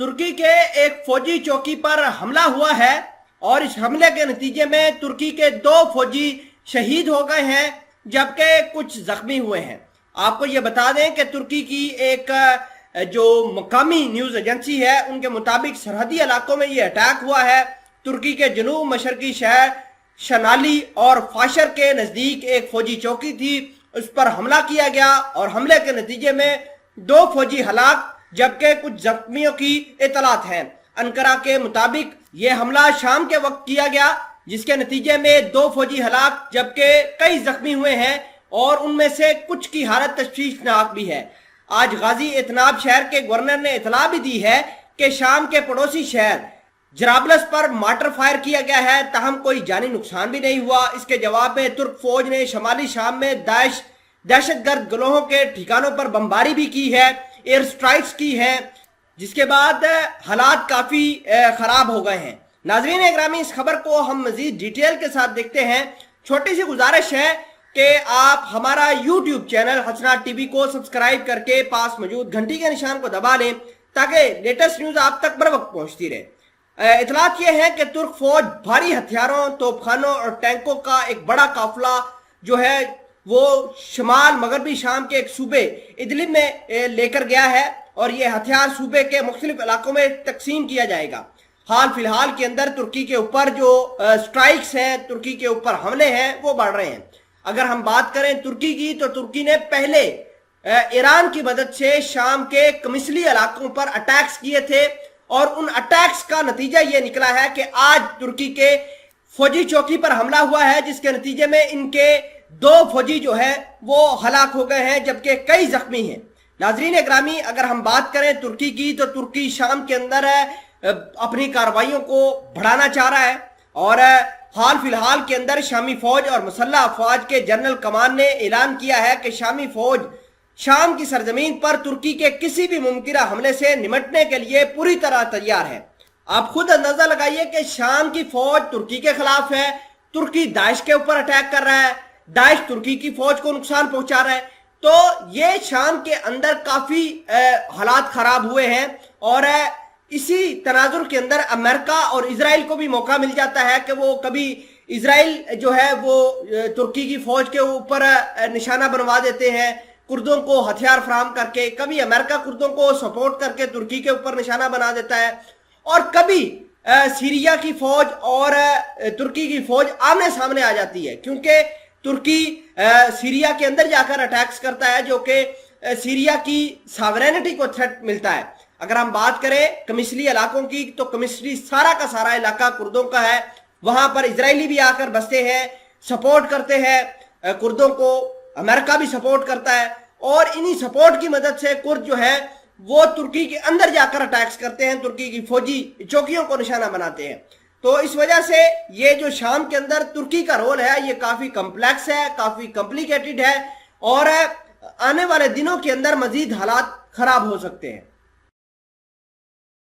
तुर्की के एक फौजी चौकी पर हमला हुआ है और इस हमले के नतीजे में तुर्की के 2 फौजी शहीद हो गए हैं जबकि कुछ जख्मी हुए हैं। आपको ये बता दें कि तुर्की की एक जो मकामी न्यूज़ एजेंसी है उनके मुताबिक सरहदी इलाकों में ये अटैक हुआ है। तुर्की के जनूब मशरकी शहर शनाली और फाशर के नज़दीक एक फौजी चौकी थी, उस पर हमला किया गया और हमले के नतीजे में 2 फौजी हलाक जबकि कुछ जख्मियों की इतलात हैं। अंकारा के मुताबिक ये हमला शाम के वक्त किया गया जिसके नतीजे में 2 फौजी हलाक जबकि कई जख्मी हुए हैं और उनमें से कुछ की हालत तशवीशनाक भी है। आज गाजी एतनाब शहर के गवर्नर ने इतला भी दी है कि शाम के पड़ोसी शहर जराबलस पर मार्टर फायर किया गया है, ताहम कोई जानी नुकसान भी नहीं हुआ। इसके जवाब में तुर्क फौज ने शमाली शाम में दाइश दहशतगर्द गिरोहों के ठिकानों पर बमबारी भी की है, एयर स्ट्राइक्स की है, जिसके बाद हालात काफ़ी ख़राब हो गए हैं। नाज़रीन ग्रामी, इस खबर को हम मज़ीद डिटेल के साथ देखते हैं। छोटी सी गुजारिश है कि आप हमारा यूट्यूब चैनल हसनात टीवी को सब्सक्राइब करके पास मौजूद घंटी के निशान को दबा लें ताकि लेटेस्ट न्यूज़ आप तक बर वक्त पहुँचती रहे। इतलात ये है कि तुर्क फौज भारी हथियारों, तोपखानों और टैंकों का एक बड़ा काफिला जो है वो शमाल मगरबी शाम के एक सूबे इदलिब में लेकर गया है और ये हथियार सूबे के मुख्तलिफ इलाकों में तकसीम किया जाएगा। हाल फिलहाल के अंदर तुर्की के ऊपर जो स्ट्राइक्स हैं, तुर्की के ऊपर हमले हैं, वो बढ़ रहे हैं। अगर हम बात करें तुर्की की, तो तुर्की ने पहले ईरान की मदद से शाम के कमिसली इलाकों पर अटैक्स किए थे और उन अटैक्स का नतीजा ये निकला है कि आज तुर्की के फौजी चौकी पर हमला हुआ है जिसके नतीजे में इनके 2 फौजी जो है वो हलाक हो गए हैं जबकि कई जख्मी हैं। नाजरीन ग्रामी, अगर हम बात करें तुर्की की, तो तुर्की शाम के अंदर अपनी कार्रवाइयों को बढ़ाना चाह रहा है और हाल फिलहाल के अंदर शामी फौज और मुसल्लह अफवाज के जनरल कमान ने ऐलान किया है कि शामी फौज शाम की सरजमीन पर तुर्की के किसी भी मुमकिन हमले से निमटने के लिए पूरी तरह तैयार है। आप खुद अंदाजा लगाइए कि शाम की फौज तुर्की के खिलाफ है, तुर्की दाइश के ऊपर अटैक कर रहा है, दाइश तुर्की की फौज को नुकसान पहुंचा रहा है। तो ये शाम के अंदर काफी हालात खराब हुए हैं और इसी तनाजुर के अंदर अमेरिका और इजराइल को भी मौका मिल जाता है कि वो कभी इजराइल जो है वो तुर्की की फौज के ऊपर निशाना बनवा देते हैं कुर्दों को हथियार फराहम करके, कभी अमेरिका कुर्दों को सपोर्ट करके तुर्की के ऊपर निशाना बना देता है और कभी सीरिया की फौज और तुर्की की फौज आमने सामने आ जाती है क्योंकि तुर्की सीरिया के अंदर जाकर अटैक्स करता है जो कि सीरिया की सॉवरेनिटी को थ्रेट मिलता है। अगर हम बात करें कमिसली इलाकों की, तो कमिसली सारा का सारा इलाका कुर्दों का है, वहां पर इजरायली भी आकर बसते हैं, सपोर्ट करते हैं कुर्दों को, अमेरिका भी सपोर्ट करता है और इन्हीं सपोर्ट की मदद से कुर्द जो है वो तुर्की के अंदर जाकर अटैक्स करते हैं, तुर्की की फौजी चौकियों को निशाना बनाते हैं। तो इस वजह से ये जो शाम के अंदर तुर्की का रोल है ये काफी कॉम्प्लेक्स है, काफी कॉम्प्लिकेटेड है और आने वाले दिनों के अंदर मजीद हालात खराब हो सकते हैं।